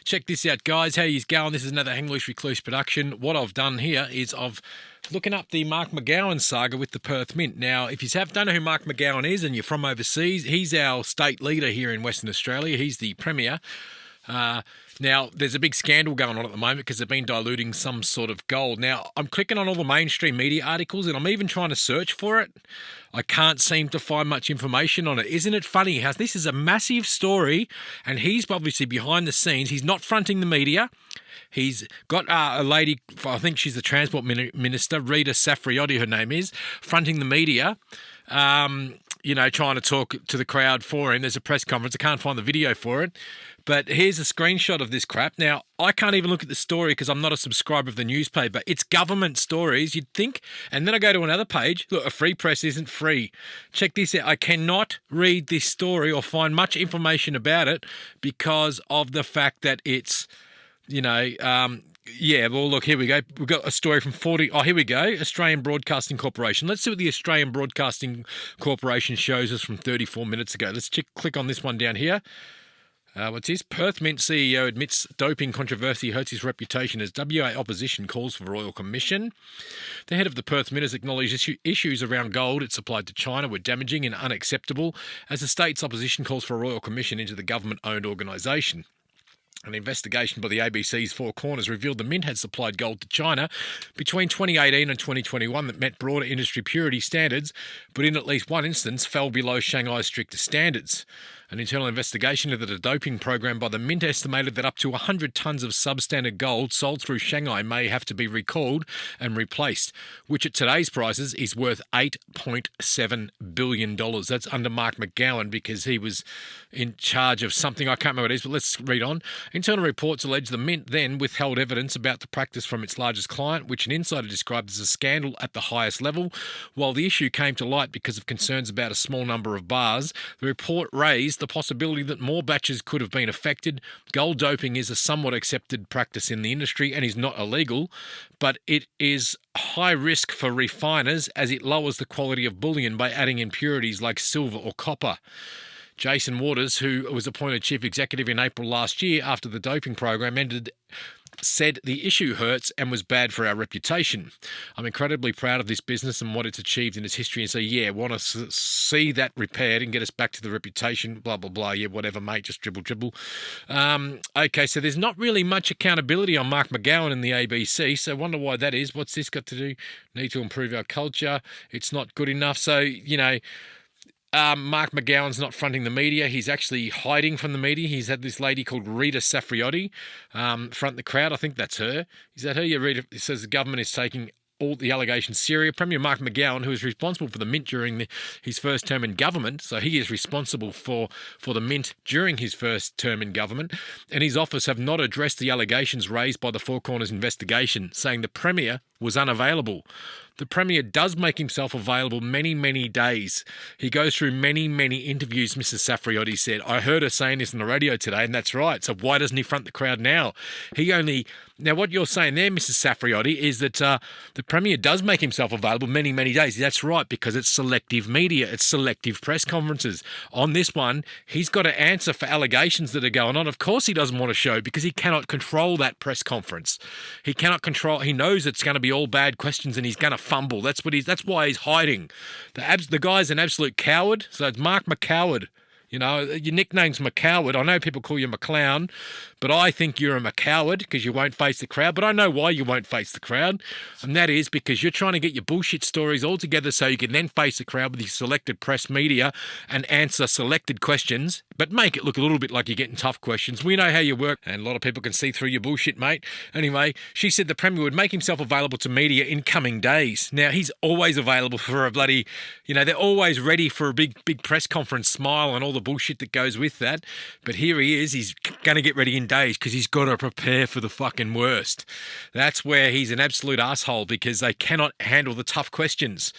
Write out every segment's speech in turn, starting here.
Check this out, guys. How yous going? This is another Loose Recluse production. What I've done here is I've looking up the Mark McGowan saga with the Perth Mint. Now, if you don't know who Mark McGowan is and you're from overseas, he's our state leader here in Western Australia. He's the Premier. Now, there's a big scandal going on at the moment because they've been diluting some sort of gold. Now, I'm clicking on all the mainstream media articles and I'm even trying to search for it. I can't seem to find much information on it. Isn't it funny how this is a massive story and he's obviously behind the scenes. He's not fronting the media. He's got a lady, I think she's the Transport Minister, Rita Safriotti, her name is, fronting the media. Trying to talk to the crowd for him. There's a press conference. I can't find the video for it. But here's a screenshot of this crap. Now, I can't even look at the story because I'm not a subscriber of the newspaper. It's government stories, you'd think. And then I go to another page. Look, a free press isn't free. Check this out. I cannot read this story or find much information about it because of the fact that it's, well, look, here we go. We've got a story from here we go. Australian Broadcasting Corporation. Let's see what the Australian Broadcasting Corporation shows us from 34 minutes ago. Let's click on this one down here. What's this? Perth Mint CEO admits doping controversy hurts his reputation as WA opposition calls for Royal Commission. The head of the Perth Mint has acknowledged issues around gold it supplied to China were damaging and unacceptable as the state's opposition calls for a Royal Commission into the government-owned organisation. An investigation by the ABC's Four Corners revealed the Mint had supplied gold to China between 2018 and 2021 that met broader industry purity standards, but in at least one instance fell below Shanghai's stricter standards. An internal investigation into the doping program by the Mint estimated that up to 100 tonnes of substandard gold sold through Shanghai may have to be recalled and replaced, which at today's prices is worth $8.7 billion. That's under Mark McGowan because he was in charge of something. I can't remember what it is, but let's read on. Internal reports allege the Mint then withheld evidence about the practice from its largest client, which an insider described as a scandal at the highest level. While the issue came to light because of concerns about a small number of bars, the report raised the possibility that more batches could have been affected. Gold doping is a somewhat accepted practice in the industry and is not illegal, but it is high risk for refiners as it lowers the quality of bullion by adding impurities like silver or copper. Jason Waters, who was appointed chief executive in April last year after the doping program ended, said the issue hurts and was bad for our reputation. I'm incredibly proud of this business and what it's achieved in its history. And so, want to see that repaired and get us back to the reputation, blah, blah, blah. Yeah, whatever, mate, just dribble. Okay, so there's not really much accountability on Mark McGowan in the ABC. So I wonder why that is. What's this got to do? Need to improve our culture. It's not good enough. So, Mark McGowan's not fronting the media. He's actually hiding from the media. He's had this lady called Rita Safriotti front the crowd. I think that's her. Is that her? Yeah, Rita. It says the government is taking all the allegations serious. Premier Mark McGowan, who is responsible for the Mint during his first term in government, so he is responsible for the Mint during his first term in government, and his office have not addressed the allegations raised by the Four Corners investigation, saying the Premier was unavailable. The Premier does make himself available many, many days. He goes through many, many interviews, Mrs. Safriotti said. I heard her saying this on the radio today, and that's right. So why doesn't he front the crowd now? Now, what you're saying there, Mrs. Safriotti, is that the Premier does make himself available many, many days. That's right, because it's selective media. It's selective press conferences. On this one, he's got to answer for allegations that are going on. Of course he doesn't want to show because he cannot control that press conference. He cannot control. He knows it's going to be all bad questions and he's going to fumble. That's why he's hiding. The guy's an absolute coward. So it's Mark McCoward. Your nickname's McCoward. I know people call you McClown, but I think you're a McCoward because you won't face the crowd. But I know why you won't face the crowd, and that is because you're trying to get your bullshit stories all together so you can then face the crowd with your selected press media and answer selected questions, but make it look a little bit like you're getting tough questions. We know how you work, and a lot of people can see through your bullshit, mate. Anyway, she said the Premier would make himself available to media in coming days. Now, he's always available for a bloody, they're always ready for a big press conference smile and all the bullshit that goes with that. But here he is. He's going to get ready in days because he's got to prepare for the fucking worst. That's where he's an absolute asshole because they cannot handle the tough questions.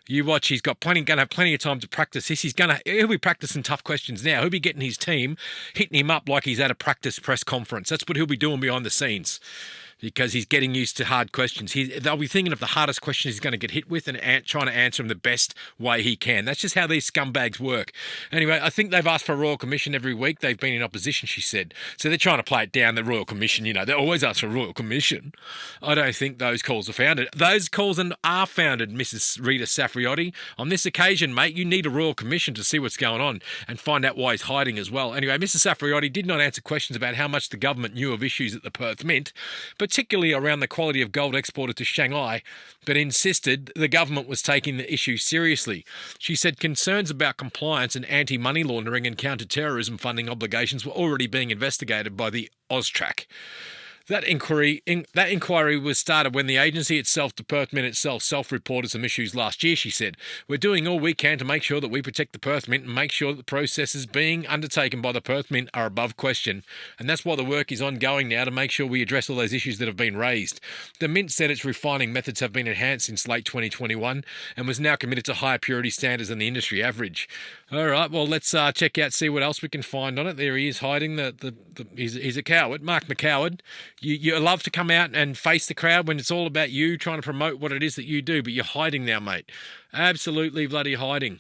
You watch, he's got going to have plenty of time to practice this. He'll be practicing tough questions now. He'll be getting his team, hitting him up like he's at a practice press conference. That's what he'll be doing behind the scenes. because he's getting used to hard questions. They'll be thinking of the hardest questions he's going to get hit with and trying to answer them the best way he can. That's just how these scumbags work. Anyway, I think they've asked for a Royal Commission every week. They've been in opposition, she said. So they're trying to play it down, the Royal Commission. They always ask for a Royal Commission. I don't think those calls are founded. Those calls are founded, Mrs. Rita Safriotti. On this occasion, mate, you need a Royal Commission to see what's going on and find out why he's hiding as well. Anyway, Mrs. Safriotti did not answer questions about how much the government knew of issues at the Perth Mint, particularly around the quality of gold exported to Shanghai, but insisted the government was taking the issue seriously. She said concerns about compliance and anti-money laundering and counter-terrorism funding obligations were already being investigated by the Austrac. That inquiry was started when the agency itself, the Perth Mint itself, self-reported some issues last year, she said. We're doing all we can to make sure that we protect the Perth Mint and make sure that the processes being undertaken by the Perth Mint are above question. And that's why the work is ongoing now to make sure we address all those issues that have been raised. The Mint said its refining methods have been enhanced since late 2021 and was now committed to higher purity standards than the industry average. All right, well, let's check out, see what else we can find on it. There he is hiding. He's a coward. Mark McGowan. You love to come out and face the crowd when it's all about you trying to promote what it is that you do, but you're hiding now, mate. Absolutely bloody hiding.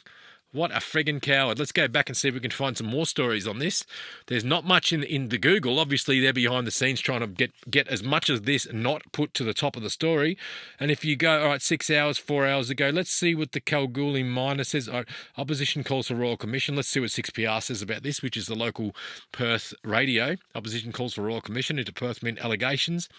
What a friggin' coward. Let's go back and see if we can find some more stories on this. There's not much in the Google. Obviously, they're behind the scenes trying to get as much of this not put to the top of the story. And if you go, all right, 6 hours, 4 hours ago, let's see what the Kalgoorlie miner says. All right, opposition calls for Royal Commission. Let's see what 6PR says about this, which is the local Perth radio. Opposition calls for Royal Commission into Perth Mint allegations.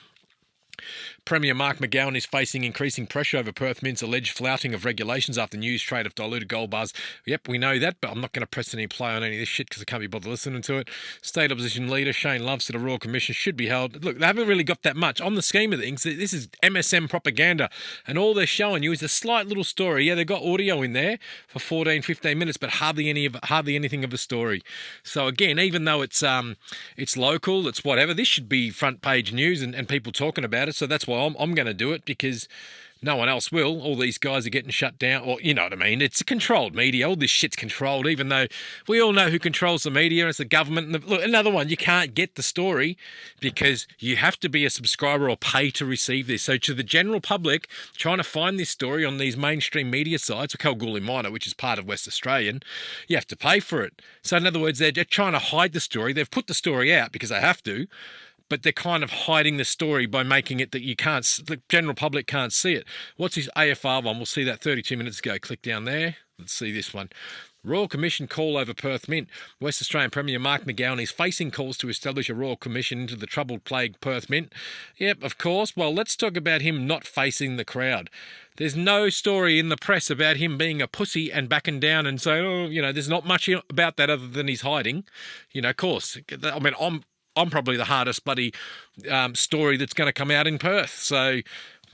Premier Mark McGowan is facing increasing pressure over Perth Mint's alleged flouting of regulations after news trade of diluted gold bars. Yep, we know that, but I'm not going to press any play on any of this shit because I can't be bothered listening to it. State opposition leader Shane Love said a Royal Commission should be held. Look, they haven't really got that much. On the scheme of things, this is MSM propaganda, and all they're showing you is a slight little story. Yeah, they've got audio in there for 14, 15 minutes, but hardly anything of a story. So again, even though it's local, it's whatever, this should be front page news and people talking about it. So that's why I'm going to do it, because no one else will. All these guys are getting shut down, or you know what I mean. It's a controlled media. All this shit's controlled, even though we all know who controls the media. It's the government. And look, another one, you can't get the story because you have to be a subscriber or pay to receive this. So to the general public, trying to find this story on these mainstream media sites, or Kalgoorlie Miner, which is part of West Australian, you have to pay for it. So in other words, they're trying to hide the story. They've put the story out because they have to, but they're kind of hiding the story by making it that the general public can't see it. What's his AFR one? We'll see that 32 minutes ago. Click down there. Let's see this one. Royal Commission call over Perth Mint. West Australian Premier Mark McGowan is facing calls to establish a Royal Commission into the troubled plague Perth Mint. Yep, of course. Well, let's talk about him not facing the crowd. There's no story in the press about him being a pussy and backing down and saying, there's not much about that other than he's hiding. Of course. I mean, I'm probably the hardest bloody story that's going to come out in Perth. So,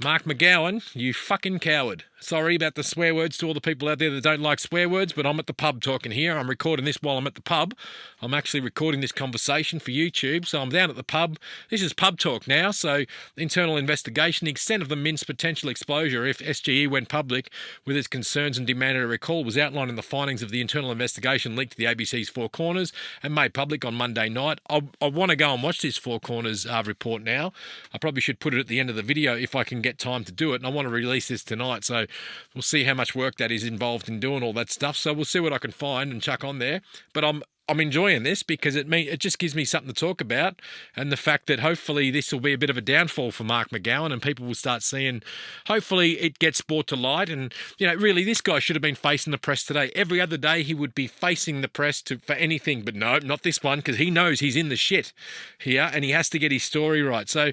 Mark McGowan, you fucking coward. Sorry about the swear words to all the people out there that don't like swear words, but I'm at the pub talking here. I'm recording this while I'm at the pub. I'm actually recording this conversation for YouTube, so I'm down at the pub. This is pub talk now, so internal investigation, the extent of the Mint's potential exposure if SGE went public with its concerns and demanded a recall was outlined in the findings of the internal investigation leaked to the ABC's Four Corners and made public on Monday night. I want to go and watch this Four Corners report now. I probably should put it at the end of the video if I can get time to do it, and I want to release this tonight, so we'll see how much work that is involved in doing all that stuff. So we'll see what I can find and chuck on there. But I'm enjoying this because it just gives me something to talk about, and the fact that hopefully this will be a bit of a downfall for Mark McGowan and people will start seeing, hopefully it gets brought to light. And, really this guy should have been facing the press today. Every other day he would be facing the press for anything, but no, not this one, because he knows he's in the shit here and he has to get his story right. So,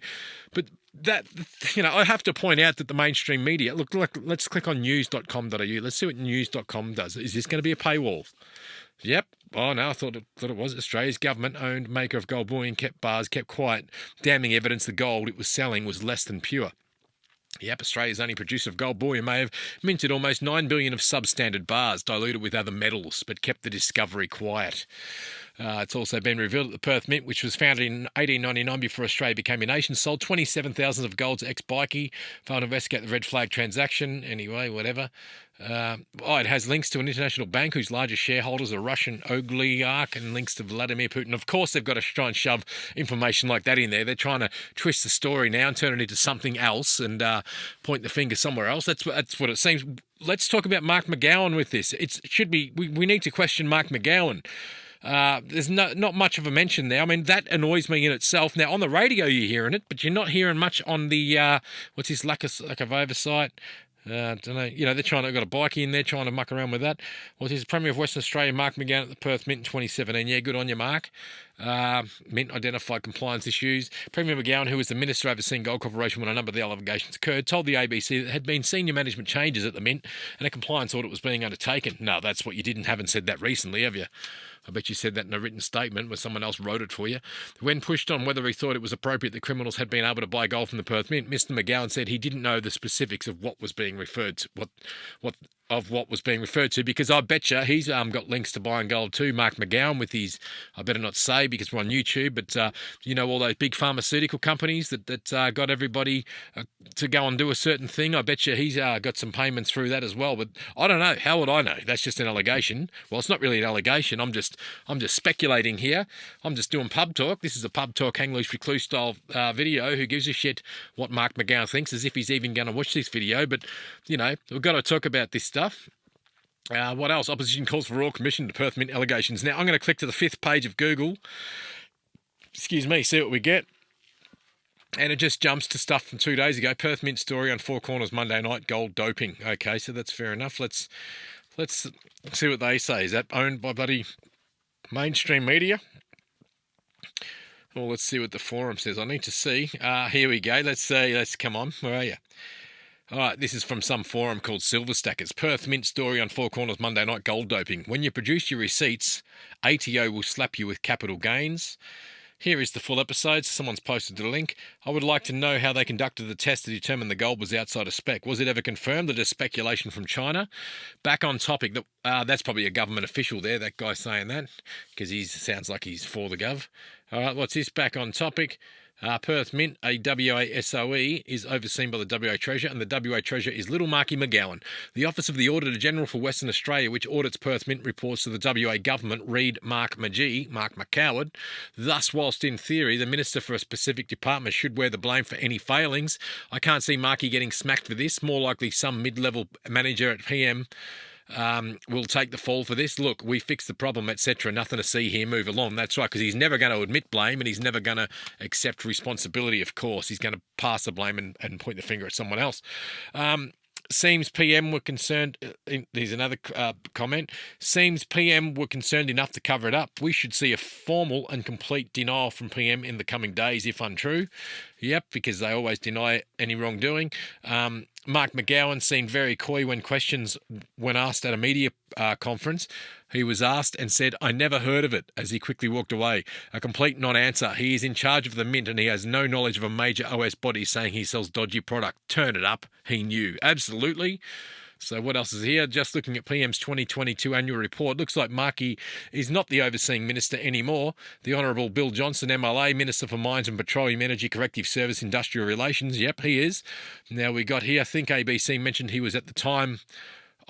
but that, I have to point out that the mainstream media, look, let's click on news.com.au. Let's see what news.com does. Is this going to be a paywall? Yep. Oh, no, I thought it was. Australia's government-owned maker of gold bullion kept quiet, damning evidence the gold it was selling was less than pure. Yep, Australia's only producer of gold bullion may have minted almost 9 billion of substandard bars diluted with other metals, but kept the discovery quiet. It's also been revealed that the Perth Mint, which was founded in 1899 before Australia became a nation, sold 27,000 of gold to ex-bikie, failed to investigate the red flag transaction. Anyway, whatever. It has links to an international bank whose largest shareholders are a Russian oligarch and links to Vladimir Putin. Of course, they've got to try and shove information like that in there. They're trying to twist the story now and turn it into something else and point the finger somewhere else. That's what it seems. Let's talk about Mark McGowan with this. It should be we need to question Mark McGowan. There's not much of a mention there. I mean, that annoys me in itself. Now, on the radio, you're hearing it, but you're not hearing much on the, what's his lack of oversight? I don't know. They're they've got a bikie in there trying to muck around with that. Well, he's Premier of Western Australia, Mark McGowan at the Perth Mint in 2017. Yeah, good on you, Mark. Mint identified compliance issues. Premier McGowan, who was the Minister overseeing Gold Corporation when a number of the allegations occurred, told the ABC that there had been senior management changes at the Mint and a compliance audit was being undertaken. No, that's what you haven't said that recently, have you? I bet you said that in a written statement where someone else wrote it for you. When pushed on whether he thought it was appropriate that criminals had been able to buy gold from the Perth Mint, Mr. McGowan said he didn't know the specifics of what was being referred to, what was being referred to, because I bet you he's got links to buying gold too, Mark McGowan, with his, I better not say because we're on YouTube, but all those big pharmaceutical companies that got everybody to go and do a certain thing. I bet you he's got some payments through that as well. But I don't know. How would I know? That's just an allegation. Well, it's not really an allegation. I'm just speculating here. I'm just doing pub talk. This is a pub talk, hang loose recluse style video. Who gives a shit what Mark McGowan thinks, as if he's even going to watch this video? But we've got to talk about this stuff. What else? Opposition calls for royal commission to Perth Mint allegations. Now, I'm going to click to the 5th page of Google. Excuse me, see what we get. And it just jumps to stuff from 2 days ago. Perth Mint story on Four Corners Monday night, gold doping. Okay, so that's fair enough. Let's see what they say. Is that owned by bloody mainstream media? Well, let's see what the forum says. I need to see. Here we go. Let's come on. Where are you? All right, this is from some forum called Silver Stackers. Perth Mint story on Four Corners Monday night, gold doping. When you produce your receipts, ATO will slap you with capital gains. Here is the full episode. Someone's posted the link. I would like to know how they conducted the test to determine the gold was outside of spec. Was it ever confirmed that it's speculation from China? Back on topic, that's probably a government official there, that guy saying that, because he sounds like he's for the gov. All right, what's this? Back on topic. Perth Mint, a WA SOE, is overseen by the WA Treasurer, and the WA Treasurer is Little Marky McGowan. The Office of the Auditor General for Western Australia, which audits Perth Mint reports to the WA Government, read Mark McCoward. Thus, whilst in theory the Minister for a specific department should wear the blame for any failings, I can't see Marky getting smacked for this. More likely some mid-level manager at PM will take the fall for this. Look, we fixed the problem, etc. Nothing to see here. Move along. That's right, because he's never going to admit blame and he's never going to accept responsibility, of course. He's going to pass the blame and point the finger at someone else. Seems PM were concerned. There's another comment. Seems PM were concerned enough to cover it up. We should see a formal and complete denial from PM in the coming days, if untrue. Yep, because they always deny any wrongdoing. Mark McGowan seemed very coy when asked at a media conference. He was asked and said, "I never heard of it," as he quickly walked away. A complete non-answer. He is in charge of the Mint and he has no knowledge of a major OS body saying he sells dodgy product. Turn it up. He knew. Absolutely. So what else is here? Just looking at PM's 2022 annual report, looks like Marky is not the overseeing minister anymore. The Honourable Bill Johnson, MLA, Minister for Mines and Petroleum Energy, Corrective Service, Industrial Relations. Yep, he is. Now we got here, I think ABC mentioned he was at the time.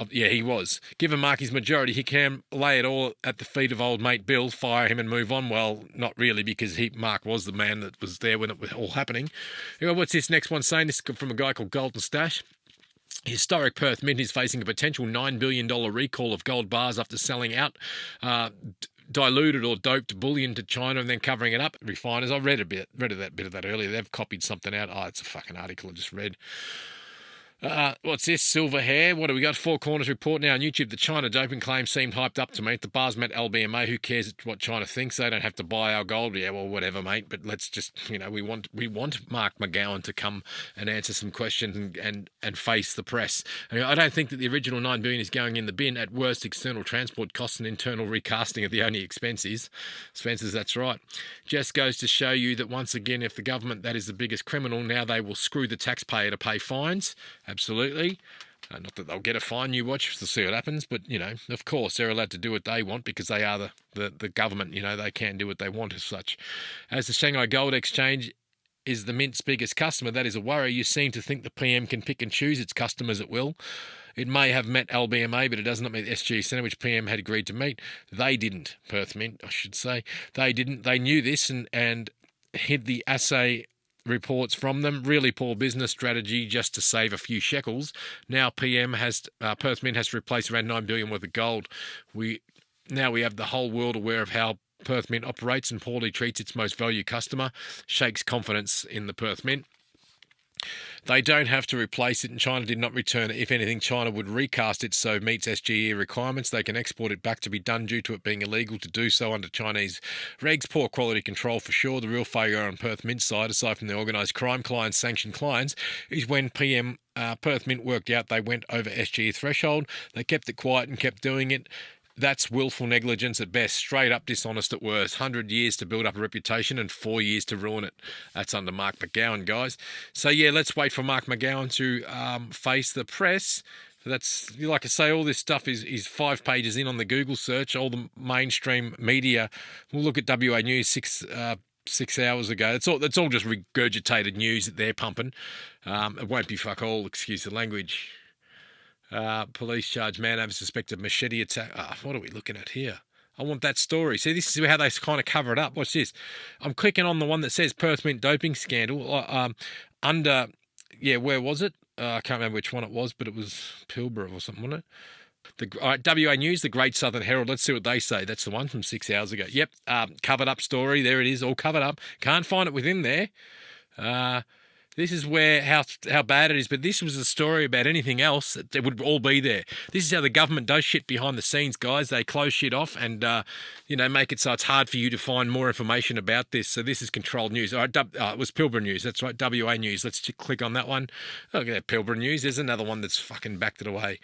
Yeah, he was. Given Marky's majority, he can lay it all at the feet of old mate Bill, fire him and move on. Well, not really, because Mark was the man that was there when it was all happening. What's this next one saying? This is from a guy called Golden Stash. Historic Perth Mint is facing a potential $9 billion recall of gold bars after selling out diluted or doped bullion to China and then covering it up. Refiners, I read a bit of that earlier. They've copied something out. Oh, it's a fucking article I just read. What's this? Silver hair. What do we got? Four Corners report now on YouTube. The China doping claim seemed hyped up to me. The bars met LBMA. Who cares what China thinks? They don't have to buy our gold. Yeah, well, whatever, mate. But let's just, we want Mark McGowan to come and answer some questions and face the press. I don't think that the original $9 billion is going in the bin. At worst, external transport costs and internal recasting are the only expenses. That's right. Just goes to show you that once again, if the government that is the biggest criminal, now they will screw the taxpayer to pay fines. Absolutely. Not that they'll get a fine, you watch to see what happens, but, you know, of course, they're allowed to do what they want because they are the government, you know, they can do what they want as such. As the Shanghai Gold Exchange is the Mint's biggest customer, that is a worry. You seem to think the PM can pick and choose its customers at will. It may have met LBMA, but it does not meet the SG Centre, which PM had agreed to meet. They didn't, Perth Mint, I should say. They didn't. They knew this and hid the assay reports from them. Really poor business strategy just to save a few shekels. Now Perth Mint has to replace around $9 billion worth of gold. Now we have the whole world aware of how Perth Mint operates and poorly treats its most valued customer, shakes confidence in the Perth Mint. They don't have to replace it, and China did not return it. If anything, China would recast it so it meets SGE requirements. They can export it back to be done due to it being illegal to do so under Chinese regs. Poor quality control for sure. The real failure on Perth Mint side, aside from the organised crime clients, sanctioned clients, is when Perth Mint worked out they went over SGE threshold. They kept it quiet and kept doing it. That's willful negligence at best, straight up dishonest at worst. 100 years to build up a reputation and 4 years to ruin it. That's under Mark McGowan, guys. So, yeah, let's wait for Mark McGowan to face the press. That's, like I say, all this stuff is 5 pages in on the Google search. All the mainstream media. We'll look at WA News 6 hours ago. It's all just regurgitated news that they're pumping. It won't be fuck all, excuse the language. Police charge man over suspected machete attack. What are we looking at here? I want that story. See, this is how they kind of cover it up. Watch this. I'm clicking on the one that says Perth Mint doping scandal. Where was it? I can't remember which one it was, but it was Pilbara or something, wasn't it? All right, WA News, the Great Southern Herald. Let's see what they say. That's the one from 6 hours ago. Yep, covered up story. There it is, all covered up. Can't find it within there. This is where how bad it is, but this was a story about anything else. It would all be there. This is how the government does shit behind the scenes, guys. They close shit off and, make it so it's hard for you to find more information about this. So this is controlled news. All right, it was Pilbara News. That's right, WA News. Let's click on that one. Look at that, Pilbara News. There's another one that's fucking backed it away.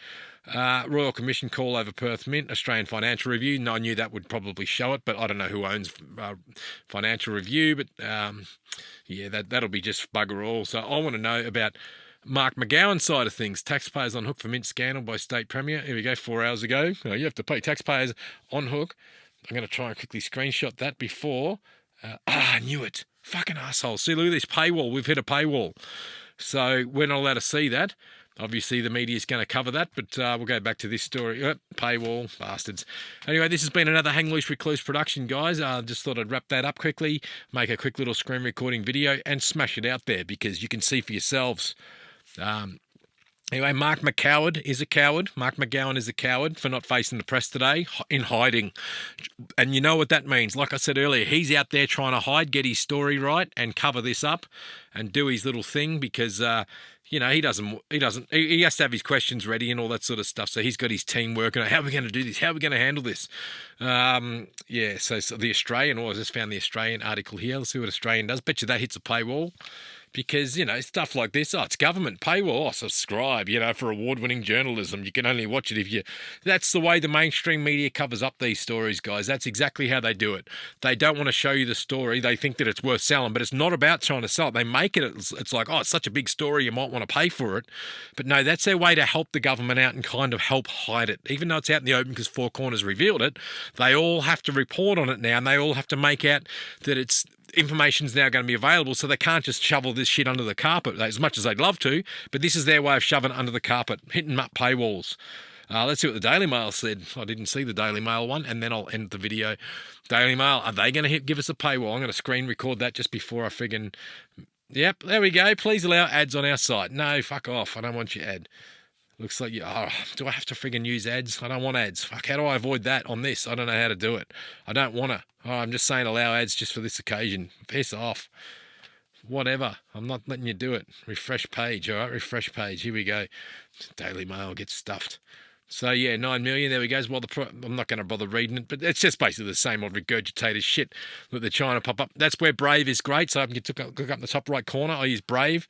Royal Commission call over Perth Mint, Australian Financial Review. No, I knew that would probably show it, but I don't know who owns Financial Review. But that'll be just bugger all. So I want to know about Mark McGowan's side of things. Taxpayers on hook for Mint scandal by State Premier. Here we go, 4 hours ago. You have to pay taxpayers on hook. I'm going to try and quickly screenshot that before. I knew it. Fucking asshole. See, look at this paywall. We've hit a paywall. So we're not allowed to see that. Obviously, the media is going to cover that, but we'll go back to this story. Paywall, bastards. Anyway, this has been another Hang Loose Recluse production, guys. Just thought I'd wrap that up quickly, make a quick little screen recording video, and smash it out there because you can see for yourselves. Anyway, Mark McGowan is a coward. Mark McGowan is a coward for not facing the press today, in hiding. And you know what that means. Like I said earlier, he's out there trying to hide, get his story right, and cover this up and do his little thing because... he has to have his questions ready and all that sort of stuff. So he's got his team working on how are we going to do this? How are we going to handle this? So the Australian, I just found the Australian article here. Let's see what Australian does. Bet you that hits a paywall. Because, stuff like this, it's government paywall, subscribe, for award-winning journalism. You can only watch it if you... That's the way the mainstream media covers up these stories, guys. That's exactly how they do it. They don't want to show you the story. They think that it's worth selling, but it's not about trying to sell it. They make it, it's like, it's such a big story, you might want to pay for it. But no, that's their way to help the government out and kind of help hide it. Even though it's out in the open because Four Corners revealed it, they all have to report on it now, and they all have to make out that it's... information's now going to be available, so they can't just shovel this shit under the carpet as much as they'd love to, but this is their way of shoving it under the carpet, hitting up paywalls. Let's see what the Daily Mail said. I didn't see the Daily Mail one, and then I'll end the video. Daily Mail, are they going to give us a paywall? I'm going to screen record that just before I friggin... Yep, there we go. Please allow ads on our site. No, fuck off. I don't want your ad. Looks like do I have to friggin' use ads? I don't want ads. Fuck, how do I avoid that on this? I don't know how to do it. I don't want to. I'm just saying allow ads just for this occasion. Piss off. Whatever. I'm not letting you do it. Refresh page, all right? Refresh page. Here we go. Daily Mail gets stuffed. So, 9 million, there we go. Well, I'm not going to bother reading it, but it's just basically the same old regurgitated shit that they're trying to pop up. That's where Brave is great. So I can click up in the top right corner. I use Brave.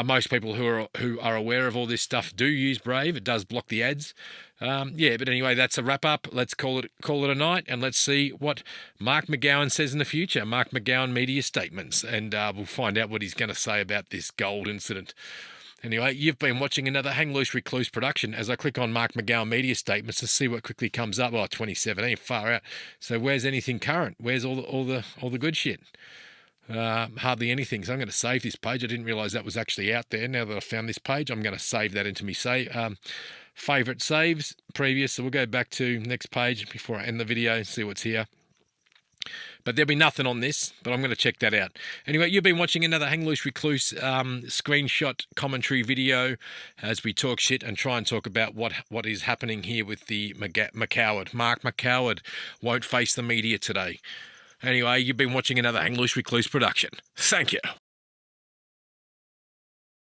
Most people who are aware of all this stuff do use Brave. It does block the ads. But anyway, that's a wrap up. Let's call it a night, and let's see what Mark McGowan says in the future. Mark McGowan media statements, and we'll find out what he's going to say about this gold incident. Anyway, you've been watching another Hang Loose Recluse production. As I click on Mark McGowan media statements to see what quickly comes up. Oh, 2017, far out. So where's anything current? Where's all the good shit? Hardly anything. So I'm going to save this page. I didn't realise that was actually out there. Now that I found this page, I'm going to save that into me favourite saves previous. So we'll go back to next page before I end the video and see what's here. But there'll be nothing on this, but I'm going to check that out. Anyway, you've been watching another Hang Loose Recluse screenshot commentary video as we talk shit and try and talk about what is happening here with the McCoward. Mark McCoward won't face the media today. Anyway, you've been watching another Hang Loose Recluse production. Thank you.